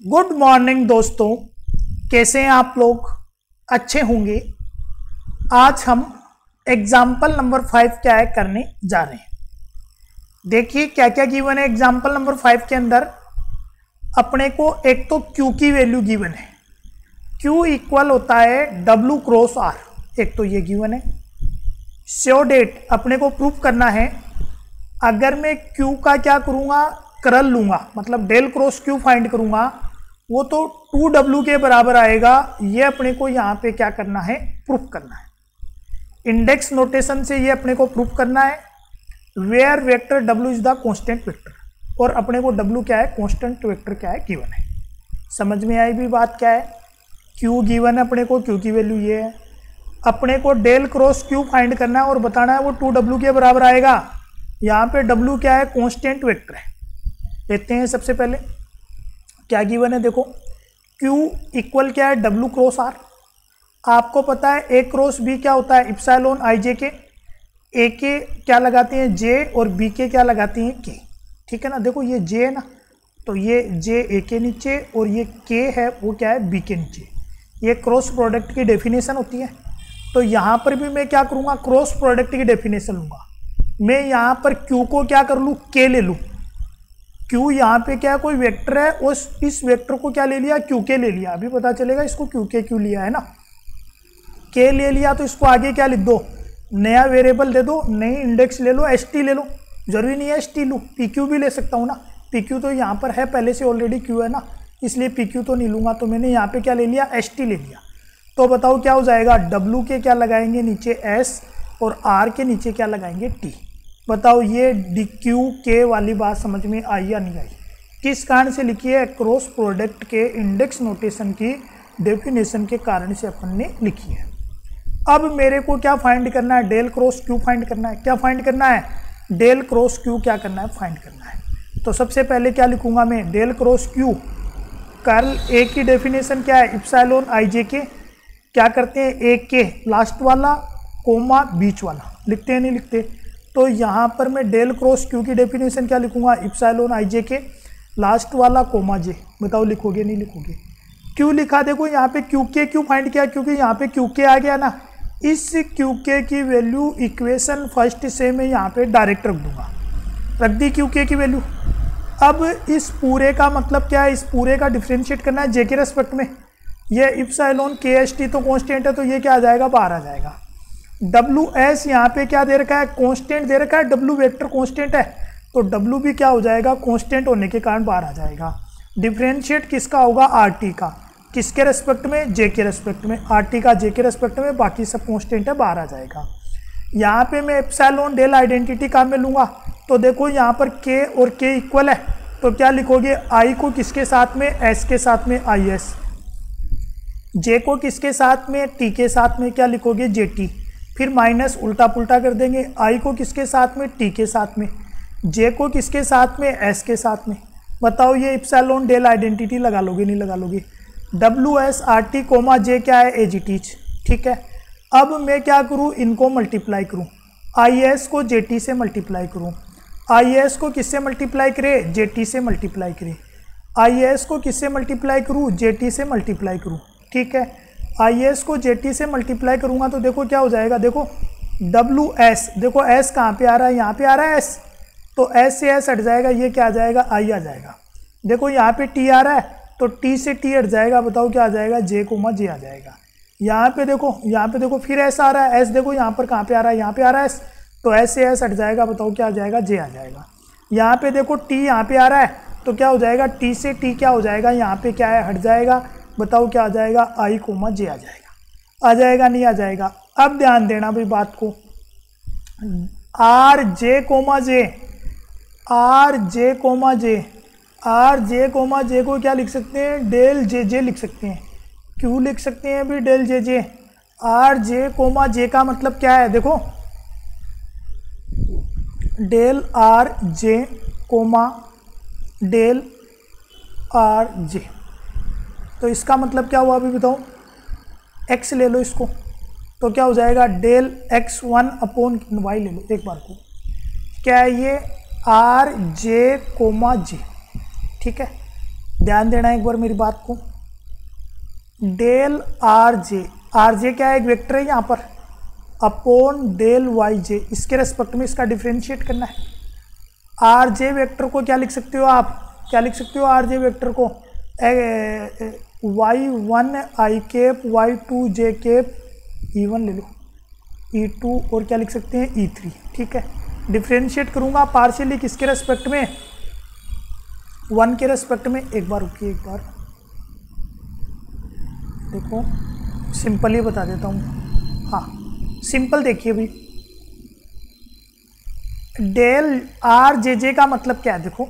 Good morning दोस्तों, कैसे हैं आप लोग? अच्छे होंगे। आज हम एग्जाम्पल नंबर 5 क्या है करने जा रहे हैं। देखिए क्या क्या गिवन है एग्जाम्पल नंबर 5 के अंदर। अपने को एक तो Q की वैल्यू गिवन है, Q इक्वल होता है W क्रॉस R, एक तो ये गिवन है। श्योर डेट अपने को प्रूफ करना है। अगर मैं Q का क्या करूँगा, करल लूँगा, मतलब डेल क्रॉस Q फाइंड करूँगा, वो तो 2W के बराबर आएगा। ये अपने को यहाँ पे क्या करना है, प्रूफ करना है। इंडेक्स नोटेशन से ये अपने को प्रूफ करना है। Where vector W is the constant vector, और अपने को W क्या है, कांस्टेंट वेक्टर क्या है, गिवन है। समझ में आई भी बात क्या है। Q गिवन है अपने को, Q की वैल्यू ये है। अपने को डेल क्रॉस Q फाइंड करना है और बताना है वो 2W के बराबर आएगा। यहाँ पे W क्या है, कांस्टेंट वेक्टर है। लेते हैं सबसे पहले क्या गिवन है, देखो Q इक्वल क्या है, W क्रॉस R। आपको पता है A क्रॉस B क्या होता है, इप्सिलॉन IJ के। A के क्या लगाते हैं J और B के क्या लगाते हैं K, ठीक है ना। देखो ये J है ना, तो ये J A के नीचे और ये K है वो क्या है, B के नीचे। ये क्रॉस प्रोडक्ट की डेफिनेशन होती है। तो यहाँ पर भी मैं क्या करूँगा, क्रॉस प्रोडक्ट की डेफिनेशन लूँगा। मैं यहाँ पर Q को क्या कर लूँ, K ले लूँ। Q यहाँ पे क्या है, कोई वेक्टर है, उस इस वेक्टर को क्या ले लिया, QK ले लिया। अभी पता चलेगा इसको QK क्यों लिया है ना। K ले लिया तो इसको आगे क्या लिख दो, नया वेरिएबल दे दो, नई इंडेक्स ले लो, ST ले लो। जरूरी नहीं है ST लूँ, PQ भी ले सकता हूँ ना। PQ तो यहाँ पर है पहले से, ऑलरेडी Q है ना, इसलिए PQ तो नहीं लूँगा। तो मैंने यहाँ पे क्या ले लिया, ST ले लिया। तो बताओ क्या हो जाएगा, W के क्या लगाएंगे नीचे S और R के नीचे क्या लगाएंगे T। बताओ ये DQ वाली बात समझ में आई या नहीं आई। किस कारण से लिखी है, क्रॉस प्रोडक्ट के इंडेक्स नोटेशन की डेफिनेशन के कारण से अपन ने लिखी है। अब मेरे को क्या फाइंड करना है, डेल क्रॉस Q फाइंड करना है। क्या फाइंड करना है, डेल क्रॉस Q क्या करना है, फाइंड करना है। तो सबसे पहले क्या लिखूंगा मैं, del cross Q curl A की डेफिनेशन क्या है, इप्सिलॉन IJ के क्या करते हैं, एक के लास्ट वाला कोमा बीच वाला, लिखते हैं नहीं लिखते। तो यहाँ पर मैं डेल क्रॉस Q की डेफिनेशन क्या लिखूंगा, इप्सिलॉन IJ के लास्ट वाला कोमा J। बताओ लिखोगे नहीं लिखोगे। Q लिखा, देखो यहाँ पे QK क्यों फाइंड किया, क्योंकि यहाँ पे QK आ गया ना। इस QK की वैल्यू इक्वेशन फर्स्ट से मैं यहाँ पे डायरेक्ट रख दूंगा, रख दी QK की वैल्यू। अब इस पूरे का मतलब क्या है, इस पूरे का डिफ्रेंशिएट करना है J के रेस्पेक्ट में। ये इप्सिलॉन KST तो कांस्टेंट है, तो ये क्या आ जाएगा, बाहर आ जाएगा। WS यहाँ पे क्या दे रखा है, कांस्टेंट दे रखा है, W वेक्टर कांस्टेंट है, तो W भी क्या हो जाएगा, कांस्टेंट होने के कारण बाहर आ जाएगा। डिफरेंशिएट किसका होगा, RT का। किसके रेस्पेक्ट में, J के रेस्पेक्ट में। RT का J के रेस्पेक्ट में, बाकी सब कांस्टेंट है, बाहर आ जाएगा। यहाँ पे मैं एप्सिलॉन डेल आइडेंटिटी काम में लूँगा। तो देखो यहाँ पर K और K इक्वल है, तो क्या लिखोगे, I को किसके साथ में, S के साथ में IS, J को किसके साथ में, T के साथ में क्या लिखोगे, JT। फिर माइनस उल्टा पुल्टा कर देंगे, I को किसके साथ में, T के साथ में, J को किसके साथ में, S के साथ में। बताओ ये इप्सिलॉन डेल आइडेंटिटी लगा लोगे नहीं लगा लोगे। WS RT कोमा J क्या है, AGT, ठीक है। अब मैं क्या करूँ, इनको मल्टीप्लाई करूँ, IS को JT से मल्टीप्लाई करूँ। IS को किससे मल्टीप्लाई करे, JT से मल्टीप्लाई करे। IS को किससे मल्टीप्लाई करूँ, JT से मल्टीप्लाई करूँ, ठीक है। IS को JT से मल्टीप्लाई करूँगा तो देखो क्या हो जाएगा, देखो WS, देखो S कहाँ पे आ रहा है, यहाँ पे आ रहा है S, तो S से S हट जाएगा, ये क्या आ जाएगा, I आ जाएगा। देखो यहाँ पे T आ रहा है, तो T से T हट जाएगा, बताओ क्या आ जाएगा, J कोमा J आ जाएगा। यहाँ पे देखो फिर S आ रहा है, S देखो यहाँ पर कहाँ पे आ रहा है, यहाँ पे आ रहा है S, तो S से S हट जाएगा, बताओ क्या आ जाएगा, J आ जाएगा। यहाँ पे देखो T यहाँ पे आ रहा है, तो क्या हो जाएगा, T से T क्या हो जाएगा, यहाँ पे क्या है, हट जाएगा, बताओ क्या आ जाएगा, I कोमा J आ जाएगा। आ जाएगा नहीं आ जाएगा। अब ध्यान देना भाई बात को, RJ comma J, RJ comma J, RJ comma J को क्या लिख सकते हैं, डेल JJ लिख सकते हैं। क्यों लिख सकते हैं भी del JJ, RJ comma J का मतलब क्या है, देखो del RJ comma del RJ, तो इसका मतलब क्या हुआ अभी बताओ, x ले लो इसको, तो क्या हो जाएगा, डेल x1 अपॉन y ले लो एक बार को। क्या है ये, RJ कोमा J, ठीक है। ध्यान देना एक बार मेरी बात को। डेल आर जे क्या है, एक वेक्टर है यहाँ पर, अपॉन डेल वाई जे, इसके रेस्पेक्ट में इसका डिफ्रेंशिएट करना है। आर जे वेक्टर को क्या लिख सकते हो आप, क्या लिख सकते हो आर जे वेक्टर को, y1 आई कैप, y2 जे कैप, e1 ले लो, e2 और क्या लिख सकते हैं e3। ठीक है, डिफ्रेंशिएट करूँगा पार्शियली किसके रेस्पेक्ट में, 1 के रेस्पेक्ट में। एक बार रुकिए, एक बार देखो सिंपल ही बता देता हूँ। हाँ सिंपल देखिए भाई, डेल आर जे जे का मतलब क्या है, देखो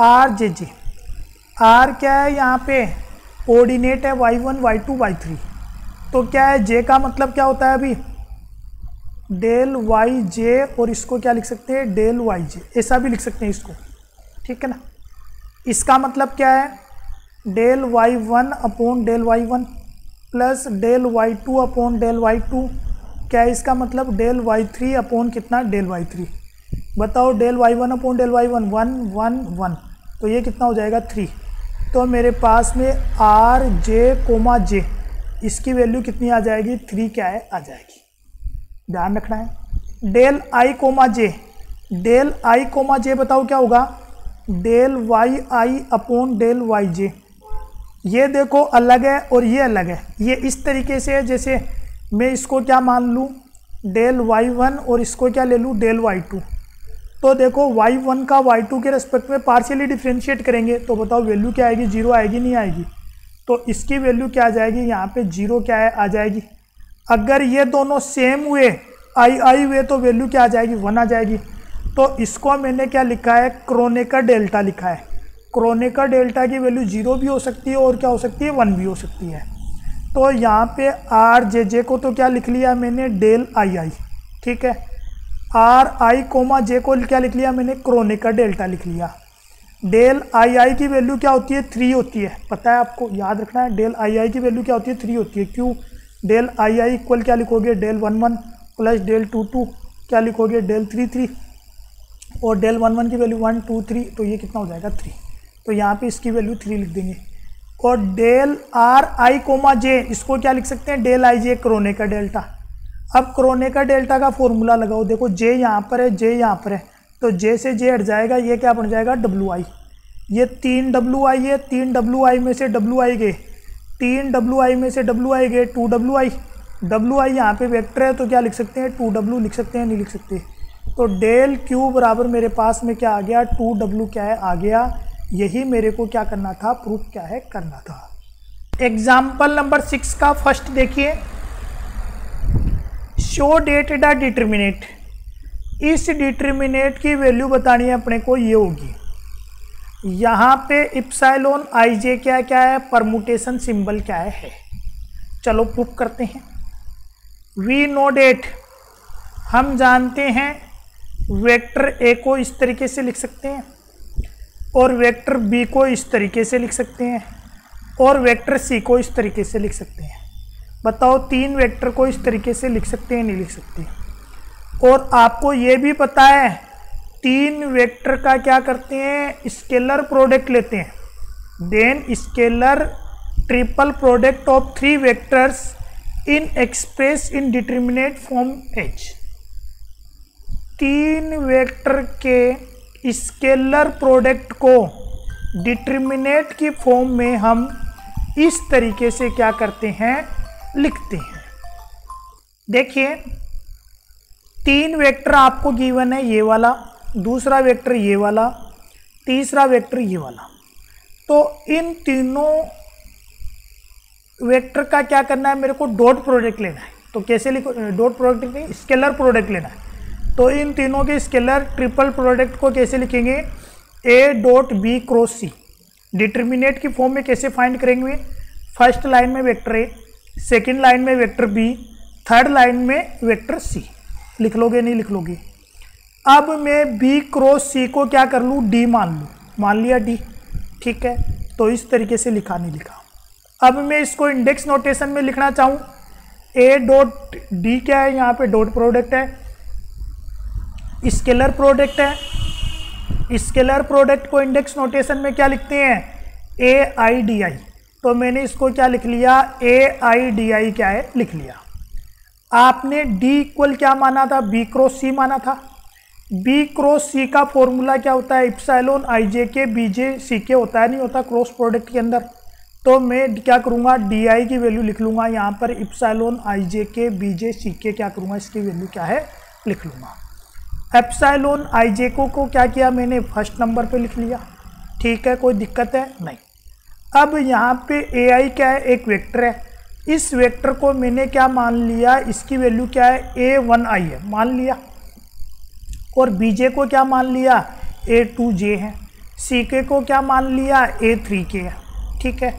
आर जे जे, आर क्या है यहाँ पे कोऑर्डिनेट है y1 y2 y3, तो क्या है जे का मतलब क्या होता है अभी, डेल वाई जे, और इसको क्या लिख सकते हैं डेल वाई जे, ऐसा भी लिख सकते हैं इसको। ठीक है ना, इसका मतलब क्या है, del y1 upon del y1 plus del y2 upon del y2, क्या है इसका मतलब डेल y3 अपॉन कितना डेल y3। बताओ del y1 upon del y1 1 1 1, तो ये कितना हो जाएगा 3। तो मेरे पास में आर जे कोमा जे, इसकी वैल्यू कितनी आ जाएगी 3 क्या है आ जाएगी। ध्यान रखना है। Del I comma J, del I comma J बताओ क्या होगा, del Y I upon del Y J. ये देखो अलग है और ये अलग है, ये इस तरीके से है जैसे मैं इसको क्या मान लूँ डेल y1 और इसको क्या ले लूँ डेल y2। तो देखो y1 का y2 के रेस्पेक्ट में पार्शियली डिफ्रेंशिएट करेंगे तो बताओ वैल्यू क्या आएगी, 0 आएगी नहीं आएगी। तो इसकी वैल्यू क्या आ जाएगी, यहाँ पे 0 क्या है आ जाएगी। अगर ये दोनों सेम हुए आई हुए तो वैल्यू क्या आ जाएगी 1 आ जाएगी। तो इसको मैंने क्या लिखा है, क्रोनेकर डेल्टा लिखा है। क्रोनेकर डेल्टा की वैल्यू 0 भी हो सकती है और क्या हो सकती है 1 भी हो सकती है। तो यहाँ पे आर जे जे को तो क्या लिख लिया मैंने डेल आई। ठीक है, आर आई कोमा जे को क्या लिख लिया मैंने, क्रोनेकर डेल्टा लिख लिया। डेल आई की वैल्यू क्या होती है 3 होती है, पता है आपको, याद रखना है। डेल आई की वैल्यू क्या होती है 3 होती है। क्यों, डेल आई इक्वल क्या लिखोगे डेल 1 1 प्लस डेल 2 2 क्या लिखोगे डेल 3 3, और डेल 1 1 की वैल्यू 1 2 3, तो ये कितना हो जाएगा 3। तो यहाँ पे इसकी वैल्यू 3 लिख देंगे। और del R I comma J, इसको क्या लिख सकते हैं del I J, Kronecker delta. अब क्रोनेकर डेल्टा का फॉर्मूला लगाओ, देखो जे यहाँ पर है, जे यहाँ पर है, तो जे से जे हट जाएगा, ये क्या बन जाएगा डब्लू आई। ये 3 डब्लू आई है, 3 डब्लू आई में से डब्लू आई गए, 3 डब्लू आई में से डब्लू आई गए 2 डब्लू आई। डब्लू आई यहाँ पे वेक्टर है तो क्या लिख सकते हैं 2 डब्लू लिख सकते हैं, नहीं लिख सकते। तो डेल क्यू बराबर मेरे पास में क्या आ गया 2 डब्लू क्या है आ गया। यही मेरे को क्या करना था, प्रूफ क्या है करना था। एग्जाम्पल नंबर 6 का फर्स्ट देखिए, शो डेटेड अ डिटर्मिनेट। इस डिटर्मिनेट की वैल्यू बतानी है अपने को, ये होगी यहाँ पे इप्सिलॉन आई जे क्या है, परमुटेशन सिंबल क्या है। चलो प्रूफ करते हैं। वी नो डेट, हम जानते हैं वेक्टर ए को इस तरीके से लिख सकते हैं और वेक्टर बी को इस तरीके से लिख सकते हैं और वेक्टर सी को इस तरीके से लिख सकते हैं। बताओ 3 वेक्टर को इस तरीके से लिख सकते हैं, नहीं लिख सकते। और आपको ये भी पता है 3 वेक्टर का क्या करते हैं, स्केलर प्रोडक्ट लेते हैं। Then scalar triple product of 3 vectors in express in determinant form H. 3 vector के स्केलर प्रोडक्ट को डिटर्मिनेट की फॉर्म में हम इस तरीके से क्या करते हैं, लिखते हैं। देखिए 3 वेक्टर आपको गिवन है, ये वाला, दूसरा वेक्टर ये वाला, तीसरा वेक्टर ये वाला। तो इन तीनों वेक्टर का क्या करना है, मेरे को डॉट प्रोडक्ट लेना है। तो कैसे लिखो, डॉट प्रोडक्ट नहीं स्केलर प्रोडक्ट लेना है। तो इन तीनों के स्केलर ट्रिपल प्रोडक्ट को कैसे लिखेंगे, A dot B cross C. Determinant की फॉर्म में कैसे फाइंड करेंगे, फर्स्ट लाइन में वेक्टर ए, सेकेंड लाइन में वेक्टर बी, थर्ड लाइन में वेक्टर सी। लिख लोगे नहीं लिख लोगे। अब मैं बी क्रॉस सी को क्या कर लूँ, डी मान लूँ, मान लिया डी। ठीक है, तो इस तरीके से लिखा नहीं लिखा। अब मैं इसको इंडेक्स नोटेशन में लिखना चाहूँ, ए डॉट डी क्या है, यहाँ पे डॉट प्रोडक्ट है, स्केलर प्रोडक्ट है, स्केलर प्रोडक्ट को इंडेक्स नोटेशन में क्या लिखते हैं, AIDI। तो मैंने इसको क्या लिख लिया, AIDI क्या है लिख लिया। आपने D इक्वल क्या माना था, B क्रॉस C माना था। B क्रॉस C का फॉर्मूला क्या होता है, इप्सिलॉन IJ BJ CK होता है, नहीं होता क्रॉस प्रोडक्ट के अंदर। तो मैं क्या करूँगा, DI की वैल्यू लिख लूँगा यहाँ पर, इप्सिलॉन IJ BJ CK क्या करूँगा, इसकी वैल्यू क्या है लिख लूँगा। एप्सिलॉन IJ को क्या किया मैंने, फर्स्ट नंबर पे लिख लिया, ठीक है, कोई दिक्कत है नहीं। अब यहाँ पे AI क्या है, एक वेक्टर है, इस वेक्टर को मैंने क्या मान लिया, इसकी वैल्यू क्या है, A1I है मान लिया, और BJ को क्या मान लिया, A2J है, CK को क्या मान लिया, A3K है, ठीक है।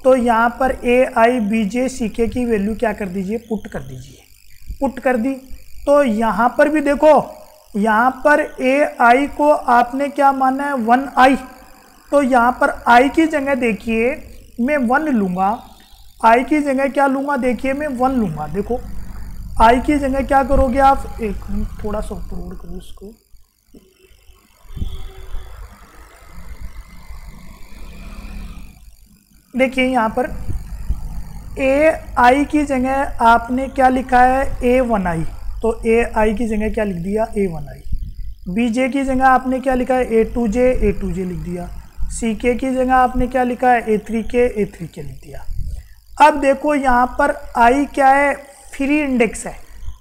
तो यहाँ पर AI BJ CK की वैल्यू क्या कर दीजिए, पुट कर दीजिए, पुट कर दी। तो यहाँ पर भी देखो, यहाँ पर AI को आपने क्या माना है, 1I। तो यहाँ पर I की जगह देखिए मैं 1 लूँगा, I की जगह क्या लूँगा, देखिए मैं 1 लूँगा। देखो I की जगह क्या करोगे आप, एक मिनट थोड़ा सा ऊपर करो इसको, देखिए यहाँ पर AI की जगह आपने क्या लिखा है, A1I। तो AI की जगह क्या लिख दिया, A1I। BJ की जगह आपने क्या लिखा है, A2J लिख दिया। CK की जगह आपने क्या लिखा है, A3K लिख दिया। अब देखो यहाँ पर I क्या है, फ्री इंडेक्स है,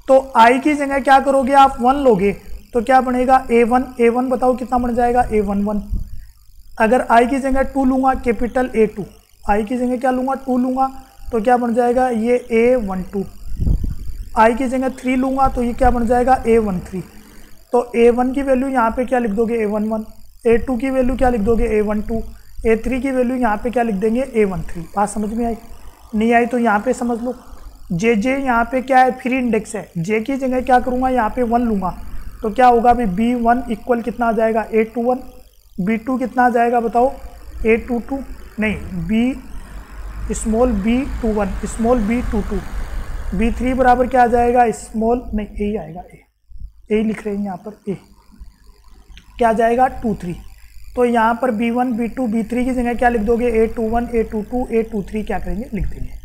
तो I की जगह क्या करोगे आप, 1 लोगे, तो क्या बनेगा, A1 बताओ कितना बन जाएगा, A11। अगर I की जगह 2 लूँगा, कैपिटल A2, I की जगह क्या लूँगा, 2 लूँगा, तो क्या बन जाएगा, ये A12। I की जगह 3 लूँगा, तो ये क्या बन जाएगा, A13। तो A1 की वैल्यू यहाँ पे क्या लिख दोगे, A11। A2 की वैल्यू क्या लिख दोगे, A12। A3 की वैल्यू यहाँ पे क्या लिख देंगे, A13। बात समझ में आई, नहीं आई तो यहाँ पे समझ लो। JJ यहाँ पे क्या है, फ्री इंडेक्स है, J की जगह क्या करूँगा, यहाँ पे 1 लूँगा, तो क्या होगा अभी, B1 इक्वल कितना आ जाएगा, A21। B2 कितना आ जाएगा बताओ, A22 नहीं, स्मॉल B22। B3 बराबर क्या आ जाएगा, स्मॉल नहीं, A आएगा, A लिख रहे हैं यहाँ पर, A क्या आ जाएगा, 23। तो यहाँ पर B1 B2 B3 की जगह क्या लिख दोगे, A21 A22 A23 क्या करेंगे, लिख देंगे।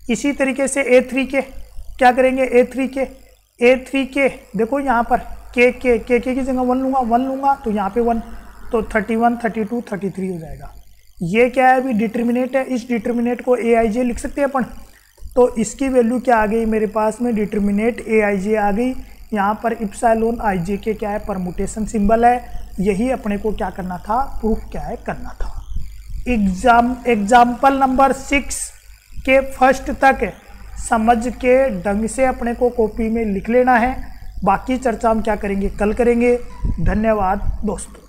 इसी तरीके से A3 के क्या करेंगे, A3 के देखो यहाँ पर K की जगह 1 लूँगा तो यहाँ पे 1, तो 31 32 33 हो जाएगा। ये क्या है, अभी डिटर्मिनेट है, इस डिटर्मिनेट को AIJ लिख सकते हैं अपन। तो इसकी वैल्यू क्या आ गई मेरे पास में, डिटर्मिनेट AIJ आ गई। यहाँ पर इप्सिलॉन IJ के क्या है, परमुटेशन सिंबल है, यही अपने को क्या करना था, प्रूफ क्या है करना था। एग्जाम्पल नंबर 6 के फर्स्ट तक समझ के ढंग से अपने को कॉपी में लिख लेना है। बाकी चर्चा हम क्या करेंगे, कल करेंगे। धन्यवाद दोस्तों।